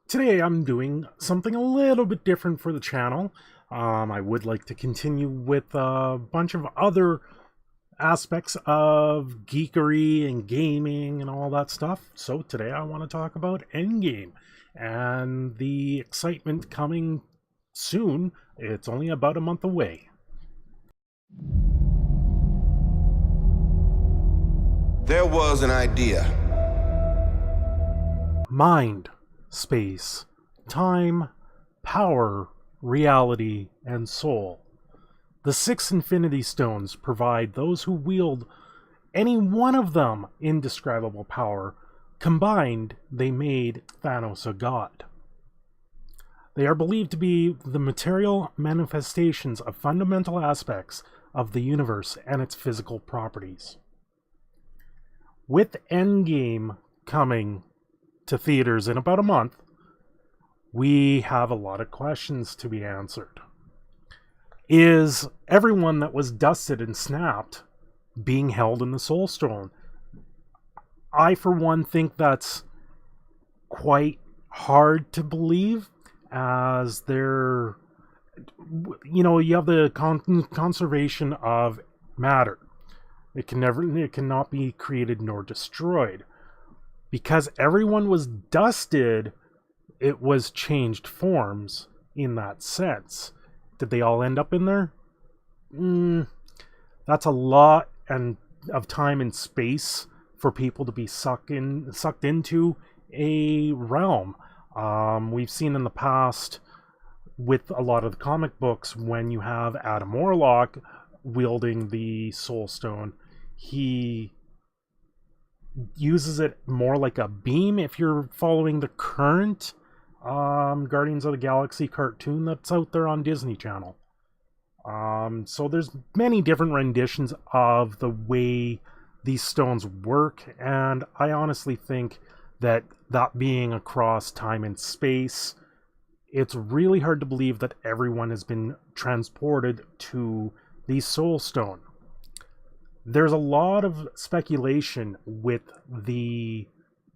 Today I'm doing something a little bit different for the channel. I would like to continue with a bunch of other aspects of geekery and gaming and all that stuff. So today I want to talk about Endgame and the excitement coming soon. It's only about a month away. There was an idea. Mind, space, time, power, reality, and soul. The six Infinity Stones provide those who wield any one of them indescribable power. Combined, they made Thanos a god. They are believed to be the material manifestations of fundamental aspects of the universe and its physical properties. With Endgame coming to theaters in about a month, we have a lot of questions to be answered. Is everyone that was dusted and snapped being held in the Soul Stone? I, for one, think that's quite hard to believe, as there, you have the conservation of matter. It cannot be created nor destroyed. Because everyone was dusted, it was changed forms in that sense. Did they all end up in there? That's a lot of time and space for people to be sucked into a realm. We've seen in the past with a lot of the comic books, when you have Adam Warlock wielding the Soul Stone, he uses it more like a beam if you're following the current Guardians of the Galaxy cartoon that's out there on Disney Channel. So there's many different renditions of the way these stones work, and I honestly think that being across time and space, it's really hard to believe that everyone has been transported to the Soul Stone. There's a lot of speculation with the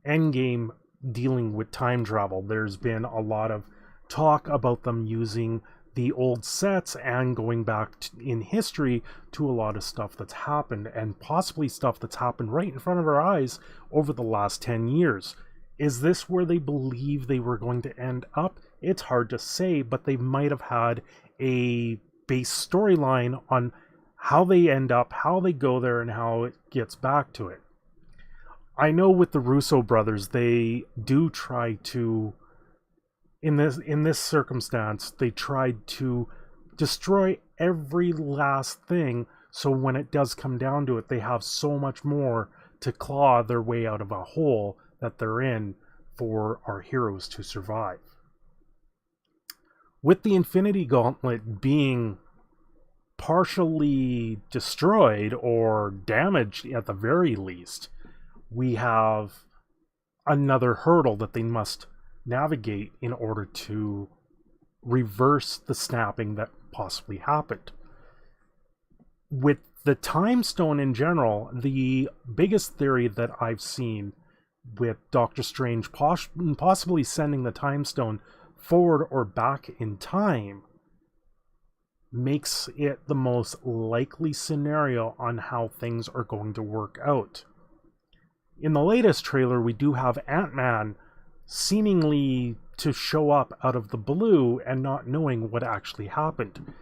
Endgame dealing with time travel. There's been a lot of talk about them using the old sets and going back in history to a lot of stuff that's happened, and possibly stuff that's happened right in front of our eyes over the last 10 years. Is this where they believe they were going to end up? It's hard to say, but they might have had a base storyline on how they end up, how they go there, and how it gets back to it. I know with the Russo brothers, they do try to, in this circumstance, they tried to destroy every last thing, so when it does come down to it, they have so much more to claw their way out of a hole that they're in for our heroes to survive. With the Infinity Gauntlet being partially destroyed or damaged at the very least, we have another hurdle that they must navigate in order to reverse the snapping that possibly happened. With the Time Stone in general, the biggest theory that I've seen with Doctor Strange possibly sending the Time Stone forward or back in time makes it the most likely scenario on how things are going to work out. In the latest trailer, we do have Ant-Man seemingly to show up out of the blue and not knowing what actually happened.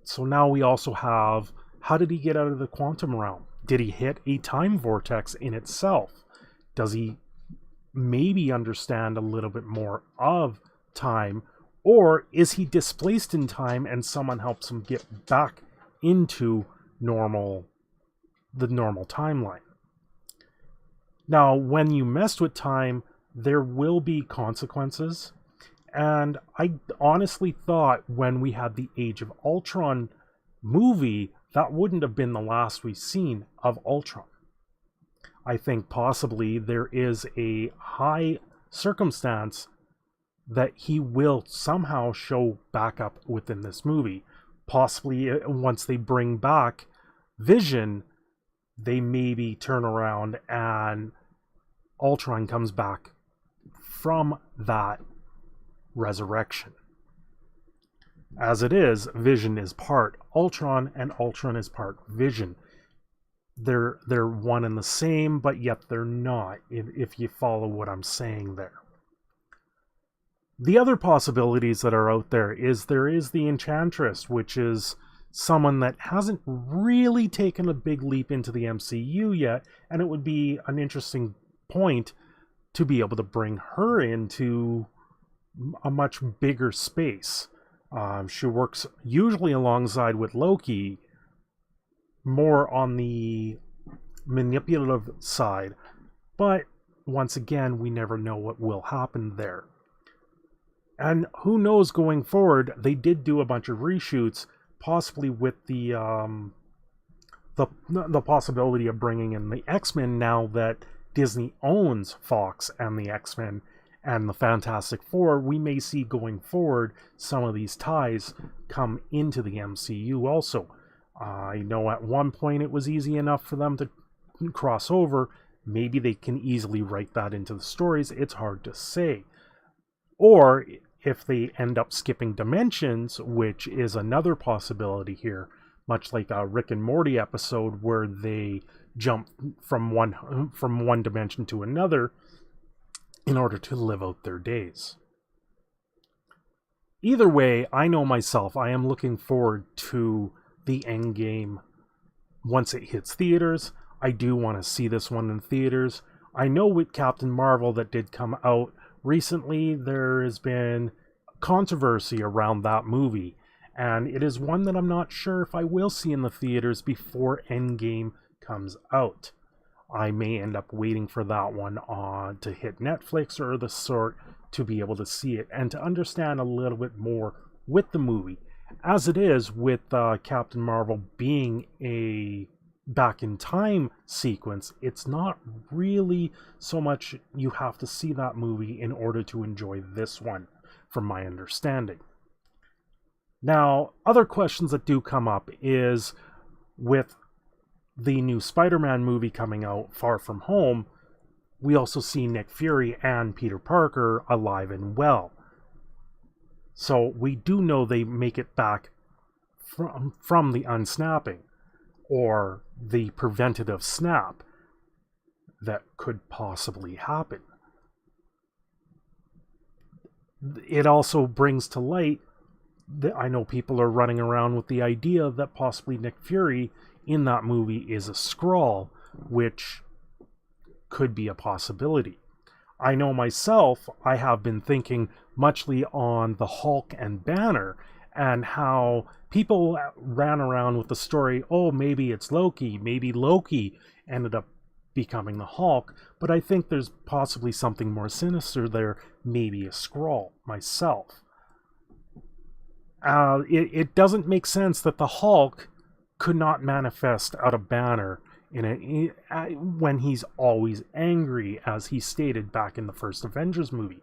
So now we also have, how did he get out of the quantum realm? Did he hit a time vortex in itself? Does he maybe understand a little bit more of time? Or is he displaced in time and someone helps him get back into the normal timeline? Now, when you mess with time, there will be consequences. And I honestly thought when we had the Age of Ultron movie, that wouldn't have been the last we've seen of Ultron. I think possibly there is a high circumstance that he will somehow show back up within this movie. Possibly once they bring back Vision, they maybe turn around and Ultron comes back from that resurrection. As it is, Vision is part Ultron and Ultron is part Vision. They're one and the same, but yet they're not, if you follow what I'm saying there. The other possibilities that are out there is the Enchantress, which is someone that hasn't really taken a big leap into the MCU yet, and it would be an interesting point to be able to bring her into a much bigger space. She works usually alongside with Loki, more on the manipulative side, but once again, we never know what will happen there. And who knows going forward, they did do a bunch of reshoots, possibly with the possibility of bringing in the X-Men now that Disney owns Fox and the X-Men and the Fantastic Four. We may see going forward some of these ties come into the MCU also. I know at one point it was easy enough for them to cross over. Maybe they can easily write that into the stories. It's hard to say. Or if they end up skipping dimensions, which is another possibility here, much like a Rick and Morty episode where they jump from one dimension to another in order to live out their days. Either way, I know myself, I am looking forward to the Endgame once it hits theaters. I do want to see this one in theaters. I know with Captain Marvel that did come out recently, there has been controversy around that movie, and it is one that I'm not sure if I will see in the theaters before Endgame comes out. I may end up waiting for that one to hit Netflix or the sort to be able to see it and to understand a little bit more with the movie. As it is with Captain Marvel being a back in time sequence, it's not really so much you have to see that movie in order to enjoy this one, from my understanding. Now, other questions that do come up is with the new Spider-Man movie coming out, Far From Home, we also see Nick Fury and Peter Parker alive and well. So we do know they make it back from the unsnapping, or the preventative snap that could possibly happen. It also brings to light that I know people are running around with the idea that possibly Nick Fury in that movie is a Skrull, which could be a possibility. I know myself, I have been thinking muchly on the Hulk and Banner, and how people ran around with the story, oh, maybe it's Loki, maybe Loki ended up becoming the Hulk, but I think there's possibly something more sinister there, maybe a Skrull, myself. It doesn't make sense that the Hulk could not manifest out of Banner when he's always angry, as he stated back in the first Avengers movie.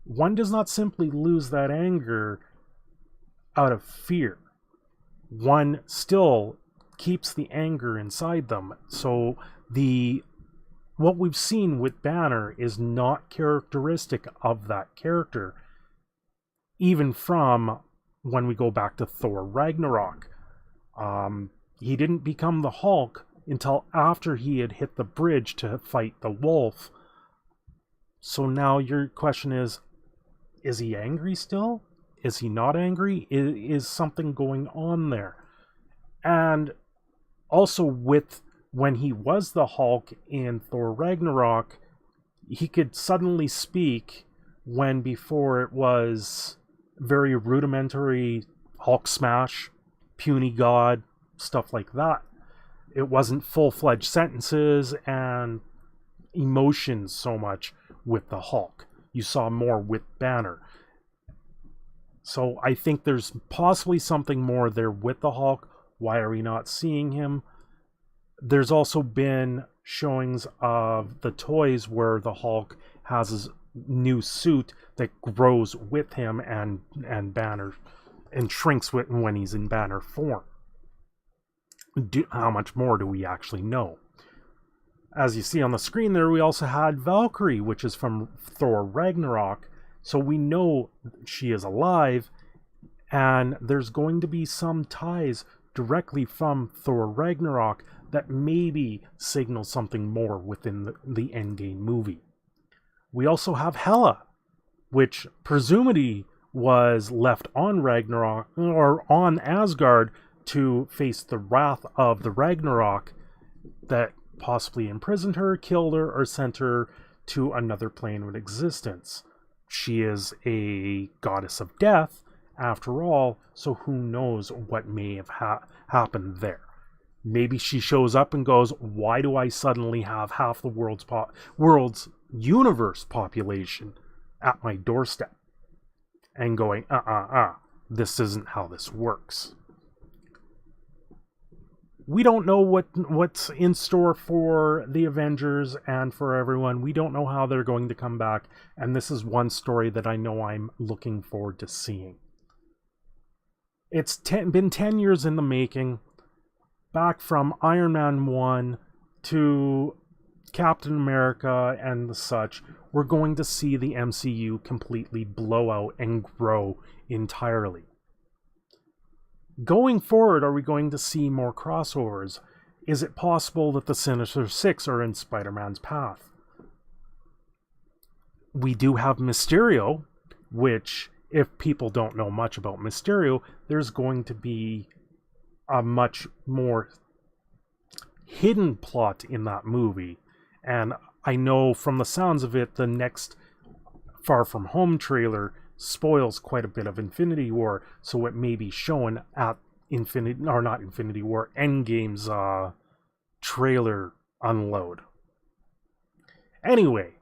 One does not simply lose that anger out of fear. One still keeps the anger inside them. So what we've seen with Banner is not characteristic of that character, even from when we go back to Thor Ragnarok. He didn't become the Hulk until after he had hit the bridge to fight the wolf. So now your question is he angry still? Is he not angry? Is something going on there? And also with when he was the Hulk in Thor Ragnarok, he could suddenly speak when before it was very rudimentary Hulk smash, puny god, stuff like that. It wasn't full-fledged sentences and emotions so much with the Hulk. You saw more with Banner. So I think there's possibly something more there with the Hulk. Why are we not seeing him? There's also been showings of the toys where the Hulk has his new suit that grows with him and Banner and shrinks when he's in Banner form. How much more do we actually know? As you see on the screen there, we also had Valkyrie, which is from Thor Ragnarok. So we know she is alive, and there's going to be some ties directly from Thor Ragnarok that maybe signal something more within the Endgame movie. We also have Hela, which presumably was left on Ragnarok or on Asgard to face the wrath of the Ragnarok that possibly imprisoned her, killed her, or sent her to another plane of existence. She is a goddess of death, after all, so who knows what may have happened there. Maybe she shows up and goes, why do I suddenly have half the world's universe population at my doorstep? And going, this isn't how this works. We don't know what's in store for the Avengers and for everyone. We don't know how they're going to come back. And this is one story that I know I'm looking forward to seeing. It's been 10 years in the making. Back from Iron Man 1 to Captain America and the such, we're going to see the MCU completely blow out and grow entirely. Going forward, are we going to see more crossovers? Is it possible that the Sinister Six are in Spider-Man's path? We do have Mysterio, which, if people don't know much about Mysterio, there's going to be a much more hidden plot in that movie. And I know from the sounds of it, the next Far From Home trailer spoils quite a bit of Infinity War, so it may be shown at Endgame's trailer unload. Anyway,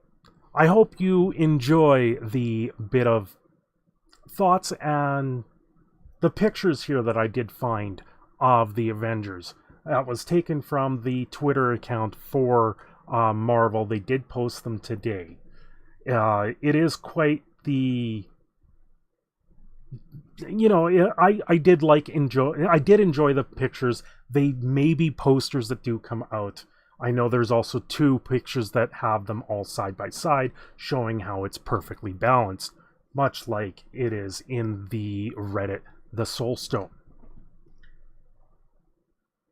I hope you enjoy the bit of thoughts and the pictures here that I did find of the Avengers. That was taken from the Twitter account for Marvel. They did post them today. It is quite the... I did enjoy the pictures. They may be posters that do come out. I know there's also 2 pictures that have them all side by side, showing how it's perfectly balanced, much like it is in the Reddit, the Soul Stone.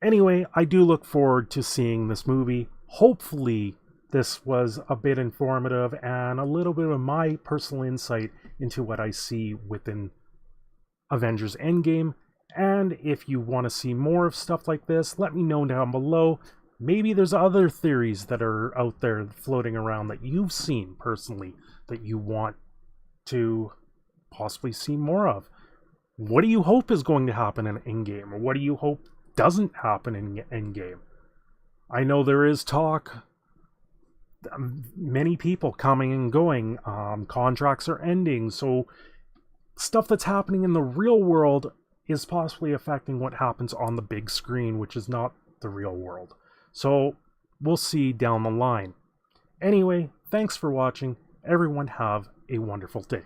Anyway, I do look forward to seeing this movie. Hopefully, this was a bit informative and a little bit of my personal insight into what I see within Avengers Endgame. And if you want to see more of stuff like this, let me know down below. Maybe there's other theories that are out there floating around that you've seen personally that you want to possibly see more of. What do you hope is going to happen in Endgame? Or what do you hope doesn't happen in Endgame? I know there is talk, many people coming and going, contracts are ending, so stuff that's happening in the real world is possibly affecting what happens on the big screen, which is not the real world. So we'll see down the line. Anyway, thanks for watching. Everyone have a wonderful day.